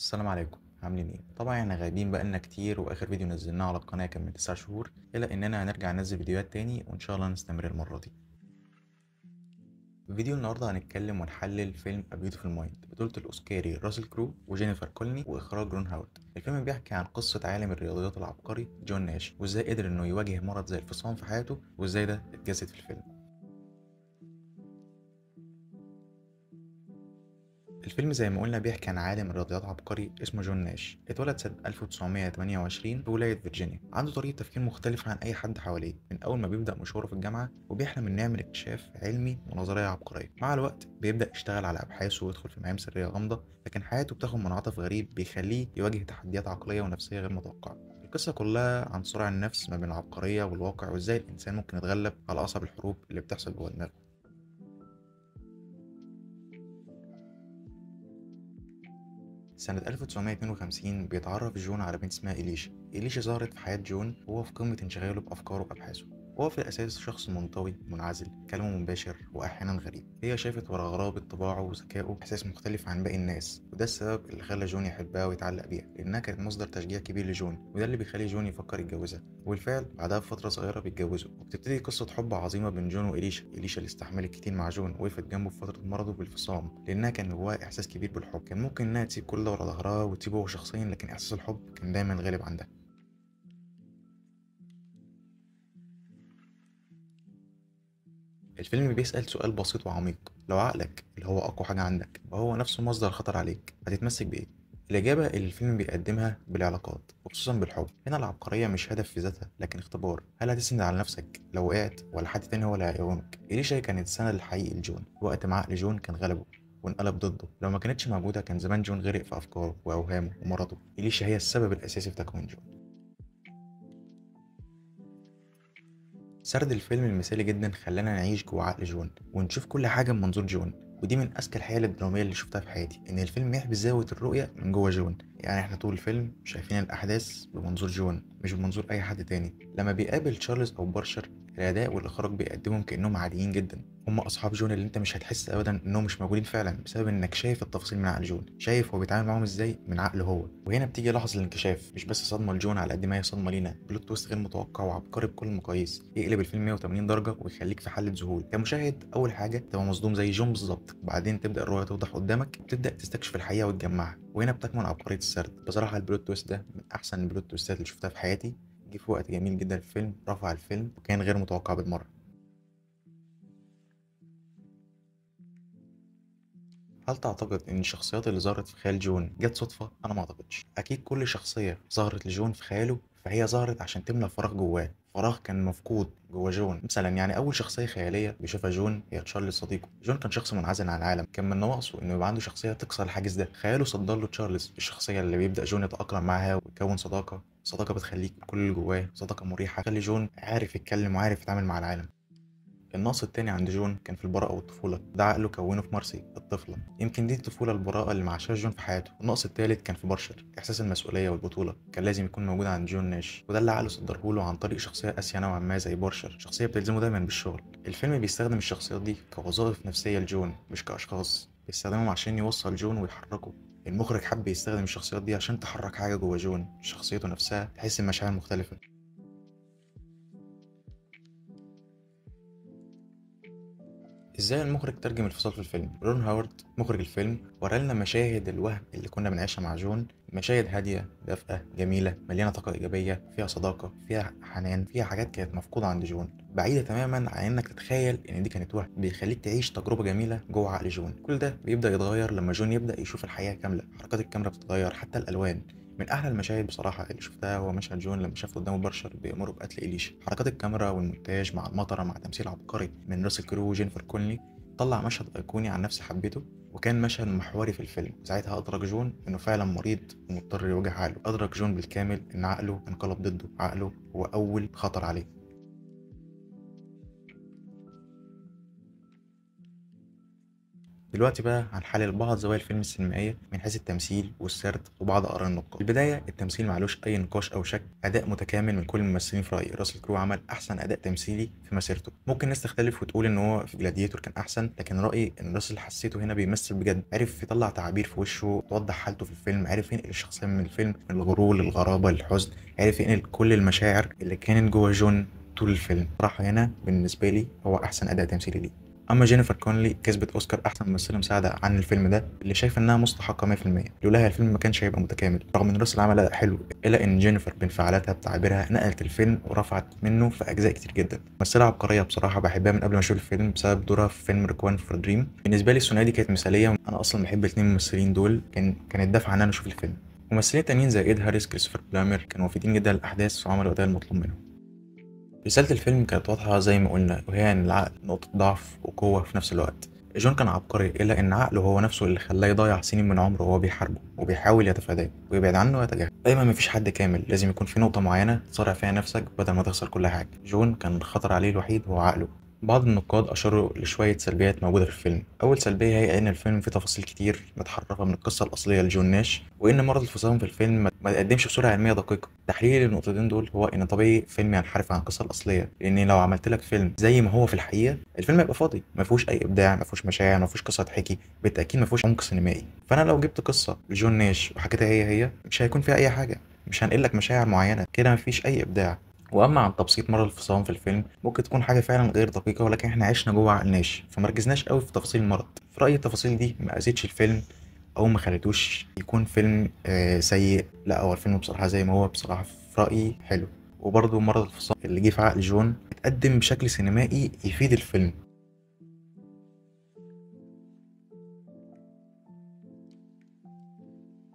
السلام عليكم، عاملين ايه؟ طبعا احنا غايبين بقالنا كتير، واخر فيديو نزلناه على القناة كان من 9 شهور، الا اننا هنرجع ننزل فيديوهات تاني وان شاء الله نستمر المرة دي. في فيديو النهارده هنتكلم ونحلل فيلم A Beautiful Mind بطولة الأوسكاري راسل كرو وجينيفر كولني وإخراج رون هاورد. الفيلم بيحكي عن قصة عالم الرياضيات العبقري جون ناش، وإزاي قدر إنه يواجه مرض زي الفصام في حياته، وإزاي ده اتجسد في الفيلم. الفيلم زي ما قلنا بيحكي عن عالم رياضيات عبقري اسمه جون ناش. اتولد سنة 1928 في ولاية فيرجينيا. عنده طريقة تفكير مختلفة عن أي حد حواليه من أول ما بيبدأ مشواره في الجامعة، وبيحلم إنه يعمل اكتشاف علمي ونظرية عبقرية. مع الوقت بيبدأ يشتغل على أبحاثه ويدخل في مهام سرية غامضة، لكن حياته بتاخد منعطف غريب بيخليه يواجه تحديات عقلية ونفسية غير متوقعة. القصة كلها عن صراع النفس ما بين العبقرية والواقع، وإزاي الإنسان ممكن يتغلب على أصعب الحروب اللي بتحصل جوه دماغه. سنة 1952 بيتعرف جون على بنت اسمها إليشا. إليشا ظهرت في حياة جون وهو في قمة انشغاله بأفكاره وأبحاثه. هو في الأساس شخص منطوي منعزل، كلامه مباشر وأحيانا غريب. هي شافت ورا غرابة طباعه وذكائه إحساس مختلف عن باقي الناس، وده السبب اللي خلى جون يحبها ويتعلق بيها، لأنها كانت مصدر تشجيع كبير لجون، وده اللي بيخلي جون يفكر يتجوزها. وبالفعل بعدها بفترة صغيرة بيتجوزوا، وبتبتدي قصة حب عظيمة بين جون وإليشا. إليشا اللي استحملت كتير مع جون وقفت جنبه في فترة مرضه بالفصام، لأنها كان جواها إحساس كبير بالحب. كان ممكن إنها تسيب كل ده ورا ظهرها وتسيبه هو شخصيا، لكن إحساس الحب كان دايما غالب عندها. الفيلم بيسأل سؤال بسيط وعميق: لو عقلك اللي هو أقوى حاجة عندك وهو نفسه مصدر خطر عليك، هتتمسك بإيه؟ الإجابة اللي الفيلم بيقدمها بالعلاقات، وخصوصا بالحب. هنا العبقرية مش هدف في ذاتها، لكن اختبار. هل هتسند على نفسك لو وقعت، ولا حد تاني هو اللي هيقومك؟ إليشا كانت السند الحقيقي لجون وقت ما عقل جون كان غلبه وانقلب ضده. لو ما كانتش موجودة كان زمان جون غرق في أفكاره وأوهامه ومرضه. إليشا هي السبب الأساسي في تكوين جون. سرد الفيلم المثالي جدا خلانا نعيش جوه عقل جون ونشوف كل حاجة من منظور جون، ودي من أذكى الحيل الدرامية اللي شفتها في حياتي، إن الفيلم يحبي زاوية الرؤية من جوه جون. يعني إحنا طول الفيلم شايفين الأحداث بمنظور جون مش بمنظور أي حد تاني. لما بيقابل تشارلز أو بارشر، الأداء والإخراج بيقدمهم كأنهم عاديين جدا. هم أصحاب جون اللي أنت مش هتحس أبدا إنهم مش موجودين فعلا، بسبب إنك شايف التفاصيل من عقل جون، شايف هو بيتعامل معاهم إزاي من عقله هو. وهنا بتيجي لحظة الانكشاف، مش بس صدمة لجون على قد ما هي صدمة لينا. بلوت تويست غير متوقع وعبقري بكل المقاييس، يقلب الفيلم 180 درجة ويخليك في حالة ذهول كمشاهد. أول حاجة تبقى مصدوم زي جون بالظبط، وبعدين تبدأ الرؤية توضح قدامك وتبدأ تستكشف الحقيقة وتجمعها. وهنا بتكمن عبقرية السرد. بصراحة البلوت تويست ده من أحسن البلوت تويستات اللي شفتها في حياتي. جه في وقت جميل جدا في الفيلم، رفع الفيلم وكان غير متوقع بالمرة. هل تعتقد ان الشخصيات اللي ظهرت في خيال جون جت صدفة؟ انا ما اعتقدش. اكيد كل شخصية ظهرت لجون في خياله فهي ظهرت عشان تملى فراغ جواه، فراغ كان مفقود جوه جون. مثلا يعني اول شخصية خيالية بيشوفها جون هي تشارلز صديقه. جون كان شخص منعزل عن العالم، كان من نواقصه انه يبقى عنده شخصية تكسر الحاجز ده. خياله صدر له تشارلز، الشخصية اللي بيبدأ جون يتأقلم معاها ويكون صداقة بتخليك كل اللي جواه، صداقة مريحة تخلي جون عارف يتكلم وعارف يتعامل مع العالم. النقص التاني عند جون كان في البراءة والطفولة، ده عقله كونه في مارسي الطفلة. يمكن دي الطفولة البراءة اللي معاشها جون في حياته. النقص التالت كان في بارشر، إحساس المسؤولية والبطولة كان لازم يكون موجود عند جون ناش، وده اللي عقله صدرهوله عن طريق شخصية قاسية نوعا ما زي بارشر، شخصية بتلزمه دايما بالشغل. الفيلم بيستخدم الشخصيات دي كوظائف نفسية لجون مش كأشخاص، بيستخدمهم عشان يوصل جون ويحركه. المخرج حب يستخدم الشخصيات دي عشان تحرك حاجة جوه جون، شخصيته نفسها تحس بمشاعر مختلفة. ازاي المخرج ترجم الفصال في الفيلم؟ رون هاورد مخرج الفيلم ورالنا مشاهد الوهم اللي كنا بنعيشها مع جون، مشاهد هادية دافئة جميلة مليانة طاقة إيجابية، فيها صداقة، فيها حنان، فيها حاجات كانت مفقودة عند جون، بعيدة تماما عن إنك تتخيل إن دي كانت وهم. بيخليك تعيش تجربة جميلة جوه عقل جون. كل ده بيبدأ يتغير لما جون يبدأ يشوف الحياة كاملة. حركات الكاميرا بتتغير، حتى الألوان. من احلى المشاهد بصراحه اللي شفتها هو مشهد جون لما شاف قدامه برشر بيأمره بقتل إليشا. حركات الكاميرا والمونتاج مع المطره مع تمثيل عبقري من راسل كرو وجينيفر كونلي طلع مشهد أيقوني عن نفسي حبيته، وكان مشهد محوري في الفيلم. ساعتها أدرك جون إنه فعلا مريض ومضطر يواجه عقله. أدرك جون بالكامل إن عقله انقلب ضده، عقله هو أول خطر عليه. دلوقتي بقى هنحلل بعض زوايا الفيلم السينمائية من حيث التمثيل والسرد وبعض آراء النقاد. في البداية التمثيل معلوش أي نقاش أو شك، أداء متكامل من كل الممثلين في رأيي. راسل كرو عمل أحسن أداء تمثيلي في مسيرته. ممكن ناس تختلف وتقول إن هو في جلاديتور كان أحسن، لكن رأيي إن راسل حسيته هنا بيمثل بجد، عرف يطلع تعابير في وشه توضح حالته في الفيلم، عرف ينقل الشخصية من الفيلم من الغرور للغرابة للحزن، عرف ينقل كل المشاعر اللي كانت جوه جون طول الفيلم. صراحة هنا بالنسبة لي هو أحسن أداء تمثيلي ليه. اما جينيفر كونلي كسبت اوسكار احسن ممثله مساعده عن الفيلم ده، اللي شايف انها مستحقه 100%. لولاها الفيلم ما كانش هيبقى متكامل. رغم ان راسل عمل اداء حلو، الا ان جينيفر بانفعالاتها بتعبيرها نقلت الفيلم ورفعت منه في اجزاء كتير جدا. ممثله عبقريه بصراحه، بحبها من قبل ما اشوف الفيلم بسبب دورها في فيلم ريكوان فور دريم. بالنسبه لي الثنائيه دي كانت مثاليه، انا اصلا بحب الاثنين الممثلين دول، كانت دافعه ان انا اشوف الفيلم. ممثلين تانيين زي ايد هاريس كريستوفر بلامر كانوا مفيدين جدا للاحداث وعملوا الاداء المطلوب منهم. رسالة الفيلم كانت واضحة زي ما قلنا، وهي إن العقل نقطة ضعف وقوة في نفس الوقت. جون كان عبقري، إلا إن عقله هو نفسه اللي خلاه يضيع سنين من عمره وهو بيحاربه وبيحاول يتفاداه ويبعد عنه ويتجاهله. دايما مفيش حد كامل، لازم يكون في نقطة معينة تصارع فيها نفسك بدل ما تخسر كل حاجة. جون كان الخطر عليه الوحيد هو عقله. بعض النقاد أشاروا لشوية سلبيات موجودة في الفيلم. أول سلبية هي إن الفيلم فيه تفاصيل كتير متحرفة من القصة الأصلية لجون ناش، وإن مرض الفصام في الفيلم ما تقدمش بصورة علمية دقيقة. تحليلي للنقطتين دول هو إن طبيعي فيلم ينحرف عن القصة الأصلية، لأن لو عملت لك فيلم زي ما هو في الحقيقة الفيلم هيبقى فاضي، ما فيهوش أي إبداع، ما فيهوش مشاعر، ما فيهوش قصة تحكي، بالتأكيد ما فيهوش عمق سينمائي. فأنا لو جبت قصة لجون ناش وحكيتها هي مش هيكون فيها أي حاجة، مش هنقل لك مشاعر معينة كده، مفيش أي إبداع. واما عن تبسيط مرض الفصام في الفيلم، ممكن تكون حاجه فعلا غير دقيقه، ولكن احنا عشنا جوه عقلناش فمركزناش قوي في تفاصيل المرض. في رايي التفاصيل دي ما اذتش الفيلم او ما خلتوش يكون فيلم سيء. لا، هو الفيلم بصراحه زي ما هو بصراحه في رايي حلو. وبرضه مرض الفصام اللي جه في عقل جون اتقدم بشكل سينمائي يفيد الفيلم.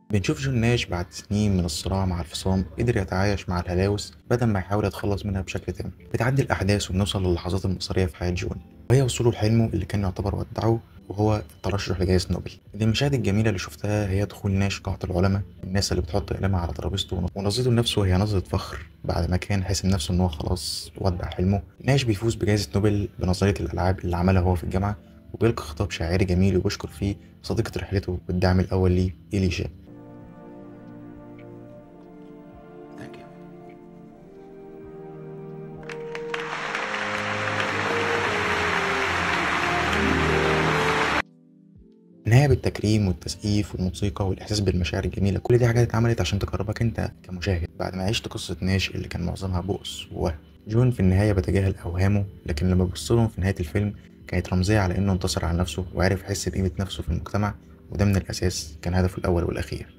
بنشوف جون ناش بعد سنين من الصراع مع الفصام قدر يتعايش مع الهلاوس بدل ما يحاول يتخلص منها بشكل تام. بتعدي الأحداث وبنوصل للحظات المصيرية في حياة جون، وهي وصوله لحلمه اللي كان يعتبر ودعه، وهو الترشح لجائزة نوبل. دي المشاهد الجميلة اللي شفتها هي دخول ناش قاعة العلماء، الناس اللي بتحط قلمها على ترابيزته، ونظرته لنفسه هي نظرة فخر بعد ما كان حاسس نفسه إن هو خلاص ودع حلمه. ناش بيفوز بجائزة نوبل بنظرية الألعاب اللي عملها هو في الجامعة، وبيلقي خطاب شاعري جميل وبيشكر فيه صديقة رحلته والدعم الأول ليه إليشا. Thank you. النهاية بالتكريم والتسقيف والموسيقى والإحساس بالمشاعر الجميلة، كل دي حاجات اتعملت عشان تقربك أنت كمشاهد بعد ما عشت قصة ناش اللي كان معظمها بؤس ووهم. جون في النهاية بتجاهل أوهامه، لكن لما ببصلهم في نهاية الفيلم كانت رمزية على إنه انتصر على نفسه وعرف يحس بقيمة نفسه في المجتمع، وده من الأساس كان هدفه الأول والأخير.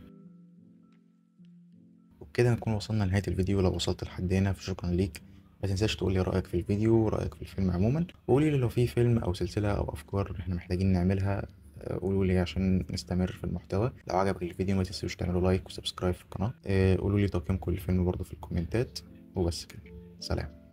وبكده نكون وصلنا لنهاية الفيديو. لو وصلت لحد هنا فشكرا ليك. ما تنساش تقولي رأيك في الفيديو ورأيك في الفيلم عموما، وقولي لي لو في فيلم أو سلسلة أو أفكار احنا محتاجين نعملها، قولوا لي عشان نستمر في المحتوى. لو عجبك الفيديو ما تنسوش تعملوا لايك وسبسكرايب في القناة. قولوا لي تقييمكم للفيلم برضه في الكومنتات. وبس كده، سلام.